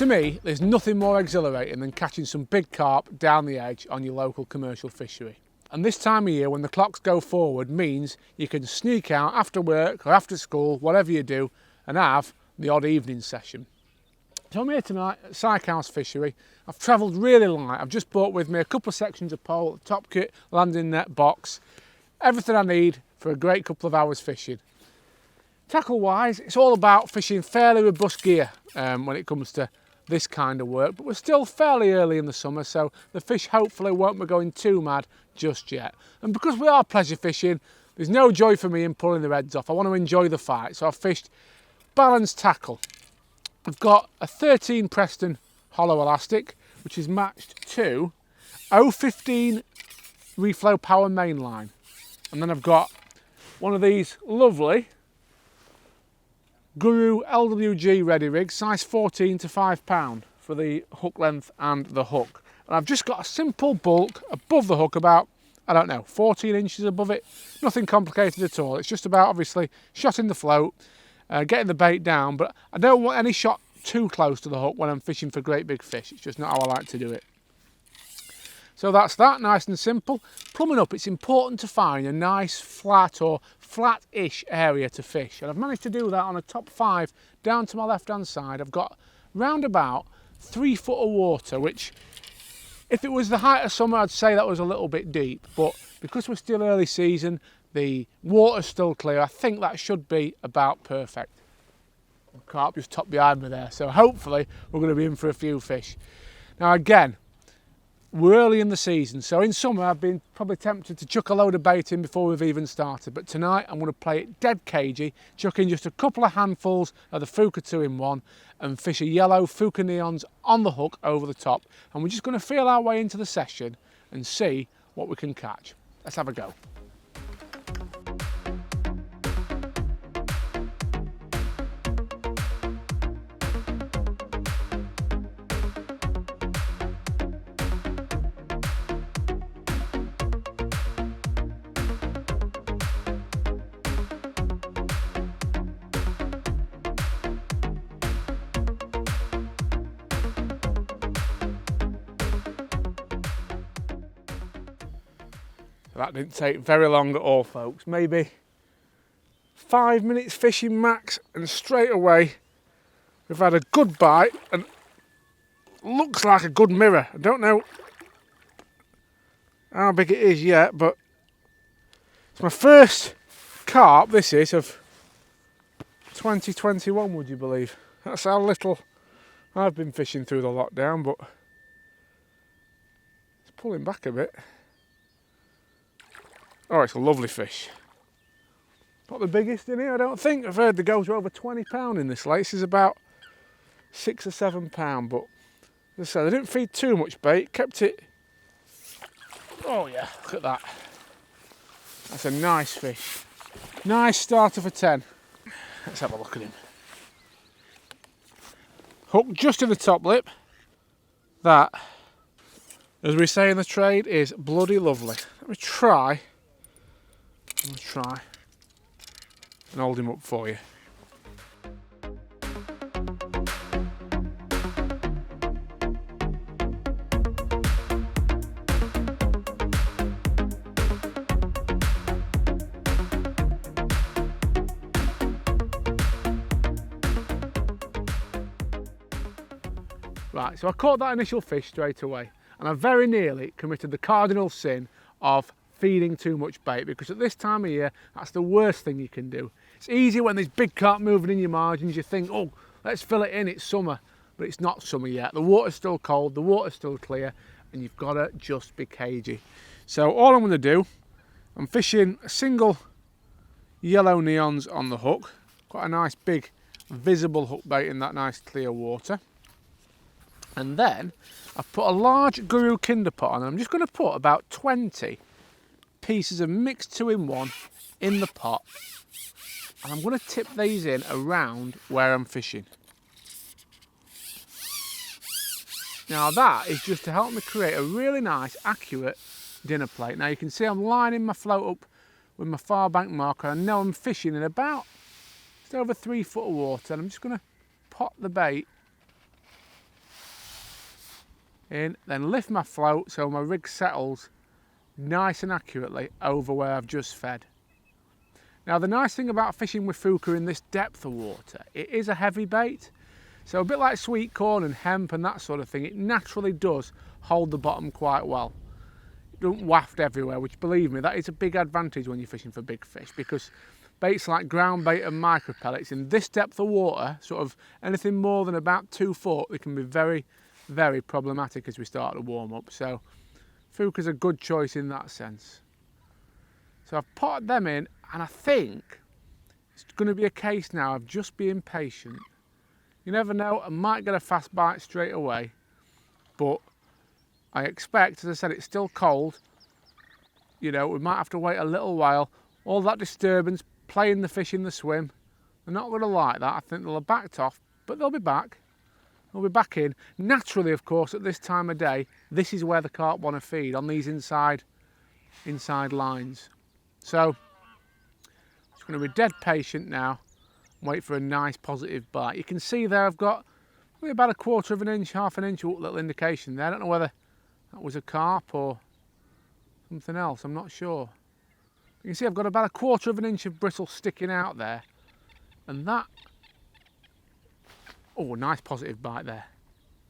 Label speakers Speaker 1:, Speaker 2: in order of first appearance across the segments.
Speaker 1: To me, there's nothing more exhilarating than catching some big carp down the edge on your local commercial fishery. And this time of year, when the clocks go forward, means you can sneak out after work or after school, whatever you do, and have the odd evening session. So I'm here tonight at Syke House Fishery. I've travelled really light. I've just brought with me a couple of sections of pole, top kit, landing net, box, everything I need for a great couple of hours fishing. Tackle wise, it's all about fishing fairly robust gear when it comes to this kind of work, but we're still fairly early in the summer, so the fish hopefully won't be going too mad just yet. And because we are pleasure fishing, there's no joy for me in pulling the heads off. I want to enjoy the fight, so I've fished balanced tackle. I've got a 13 Preston hollow elastic, which is matched to 015 reflow power mainline. And then I've got one of these lovely Guru LWG ready rig, size 14 to 5 pound for the hook length and the hook. And I've just got a simple bulk above the hook, about, I don't know, 14 inches above it. Nothing complicated at all. It's just about, obviously, shotting the float, getting the bait down, but I don't want any shot too close to the hook when I'm fishing for great big fish. It's just not how I like to do it. So that's that, nice and simple. Plumbing up, it's important to find a nice flat or flat-ish area to fish. And I've managed to do that on a top 5 down to my left-hand side. I've got round about 3 foot of water, which if it was the height of summer, I'd say that was a little bit deep. But because we're still early season, the water's still clear, I think that should be about perfect. The carp just top behind me there, so hopefully we're going to be in for a few fish. Now again, we're early in the season, so in summer I've been probably tempted to chuck a load of bait in before we've even started, but tonight I'm going to play it dead cagey, chuck in just a couple of handfuls of the Fuka 2-in-1 and fish a yellow Fuka Neons on the hook over the top, and we're just going to feel our way into the session and see what we can catch. Let's have a go. That didn't take very long at all, folks. Maybe 5 minutes fishing max, and straight away we've had a good bite and looks like a good mirror. I don't know how big it is yet, but it's my first carp, this is, of 2021, would you believe? That's how little I've been fishing through the lockdown, but it's pulling back a bit. Oh, it's a lovely fish. Not the biggest in here, I don't think. I've heard the goes are over 20 pound in this lake. This is about 6 or 7 pound, but as I said, I didn't feed too much bait, kept it. Oh yeah, look at that. That's a nice fish. Nice starter for 10. Let's have a look at him. Hook just in the top lip. That, as we say in the trade, is bloody lovely. Let me try and hold him up for you. Right, so I caught that initial fish straight away, and I very nearly committed the cardinal sin of feeding too much bait, because at this time of year that's the worst thing you can do. It's easy when there's big carp moving in your margins, you think, oh, let's fill it in, it's summer, but it's not summer yet. The water's still cold, the water's still clear, and you've got to just be cagey. So all I'm going to do, I'm fishing a single yellow Neons on the hook, quite a nice big visible hook bait in that nice clear water. And then I've put a large Guru Kinder pot on, and I'm just going to put about 20 pieces of mixed 2-in-1 in the pot, and I'm going to tip these in around where I'm fishing. Now that is just to help me create a really nice accurate dinner plate. Now you can see I'm lining my float up with my far bank marker. I know I'm fishing in about just over 3 foot of water, and I'm just going to pot the bait in, then lift my float so my rig settles nice and accurately over where I've just fed. Now the nice thing about fishing with Fuka in this depth of water, it is a heavy bait, so a bit like sweet corn and hemp and that sort of thing, it naturally does hold the bottom quite well. It doesn't waft everywhere, which, believe me, that is a big advantage when you're fishing for big fish, because baits like ground bait and micro pellets in this depth of water, sort of anything more than about 2 foot, they can be very, very problematic as we start to warm up. So Fuka's a good choice in that sense. So I've potted them in, and I think it's going to be a case now of just being patient. You never know, I might get a fast bite straight away, but I expect, as I said, it's still cold. You know, we might have to wait a little while. All that disturbance, playing the fish in the swim, they're not going to like that. I think they'll have backed off, but they'll be back. They'll be back in. Naturally, of course, at this time of day, this is where the carp want to feed, on these inside lines. So, just going to be dead patient now and wait for a nice positive bite. You can see there I've got probably about a 1/4 of an inch, half an inch little indication there. I don't know whether that was a carp or something else, I'm not sure. You can see I've got about a 1/4 of an inch of bristle sticking out there, and that, oh, nice positive bite there.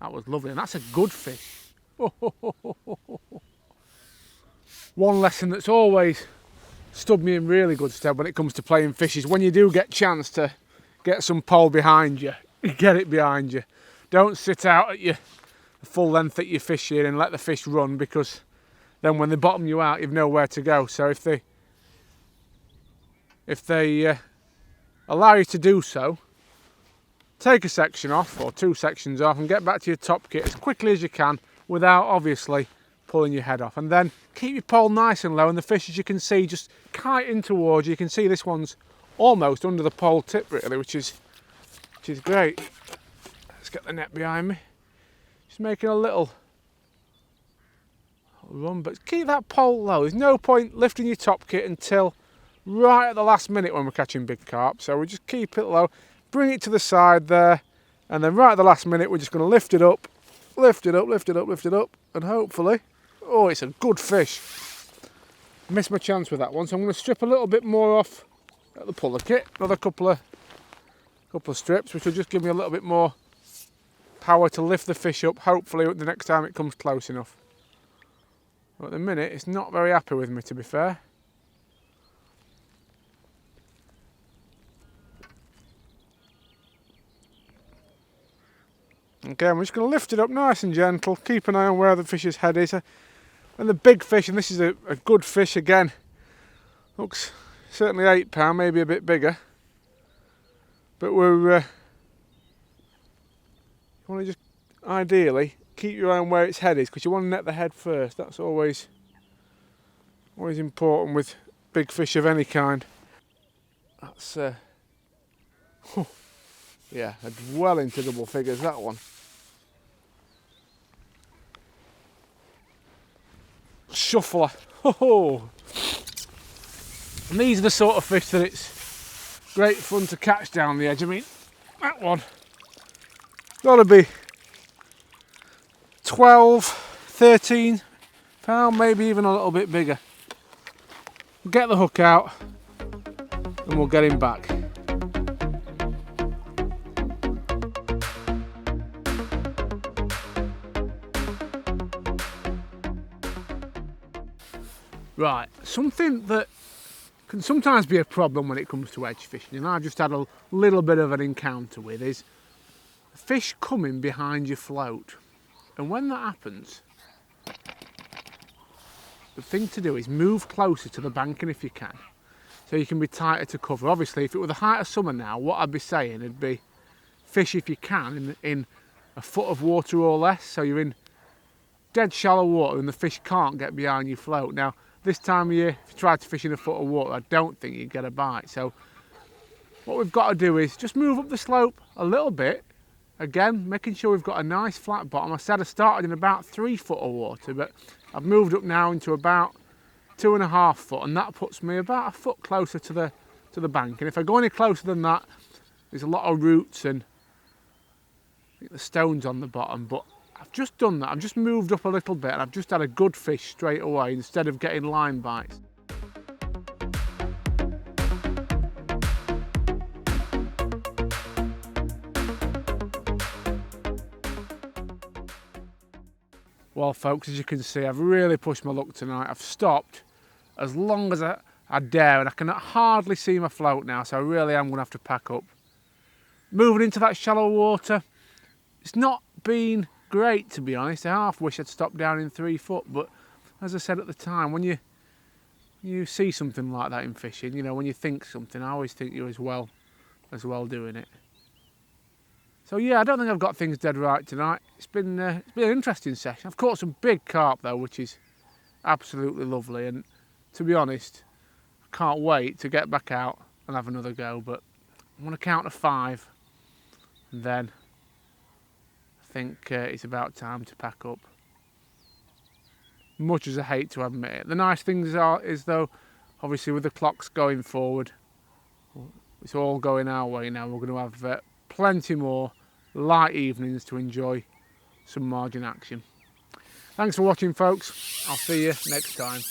Speaker 1: That was lovely, and that's a good fish. One lesson that's always stood me in really good stead when it comes to playing fish is when you do get a chance to get some pole behind you, get it behind you. Don't sit out at your full length that you're fishing and let the fish run, because then when they bottom you out, you've nowhere to go. So if they allow you to do so, take a section off or 2 sections off and get back to your top kit as quickly as you can without obviously pulling your head off. And then keep your pole nice and low, and the fish, as you can see, just kiting towards you. You can see this one's almost under the pole tip really, which is great. Let's get the net behind me. Just making a little run, but keep that pole low. There's no point lifting your top kit until right at the last minute when we're catching big carp. So we just keep it low, bring it to the side there, and then right at the last minute we're just going to lift it up, lift it up, lift it up, lift it up, and hopefully, oh, it's a good fish. Missed my chance with that one, so I'm going to strip a little bit more off at the puller kit, another couple of strips, which will just give me a little bit more power to lift the fish up, hopefully the next time it comes close enough. But at the minute it's not very happy with me, to be fair. Okay, I'm just going to lift it up nice and gentle, keep an eye on where the fish's head is. And the big fish, and this is a good fish again, looks certainly 8 pound, maybe a bit bigger. But we're, you want to just ideally keep your eye on where its head is, because you want to net the head first. That's always important with big fish of any kind. That's, yeah, well into double figures, that one. Shuffler. Oh. And these are the sort of fish that it's great fun to catch down the edge. I mean, that one got to be 12, 13 pound, maybe even a little bit bigger. Get the hook out and we'll get him back. Right, something that can sometimes be a problem when it comes to edge fishing, and I've just had a little bit of an encounter with, is fish coming behind your float. And when that happens, the thing to do is move closer to the banking if you can, so you can be tighter to cover. Obviously, if it were the height of summer now, what I'd be saying would be fish if you can in a foot of water or less, so you're in dead shallow water and the fish can't get behind your float. Now, this time of year, if you try to fish in a foot of water, I don't think you'd get a bite. So what we've got to do is just move up the slope a little bit. Again, making sure we've got a nice flat bottom. I said I started in about 3 foot of water, but I've moved up now into about 2.5 foot, and that puts me about a foot closer to the bank. And if I go any closer than that, there's a lot of roots and I think the stones on the bottom, but I've just done that. I've just moved up a little bit and I've just had a good fish straight away instead of getting line bites. Well folks, as you can see, I've really pushed my luck tonight. I've stopped as long as I dare, and I can hardly see my float now, so I really am going to have to pack up. Moving into that shallow water, it's not been great, to be honest. I half wish I'd stopped down in 3 foot, but as I said at the time, when you see something like that in fishing, you know, when you think something, I always think you're as well doing it. So yeah, I don't think I've got things dead right tonight. It's been an interesting session. I've caught some big carp though, which is absolutely lovely, and to be honest, I can't wait to get back out and have another go. But I'm going to count to 5, and then I think it's about time to pack up. Much as I hate to admit it, the nice things is though, obviously with the clocks going forward, it's all going our way now. We're going to have plenty more light evenings to enjoy some margin action. Thanks for watching folks. I'll see you next time.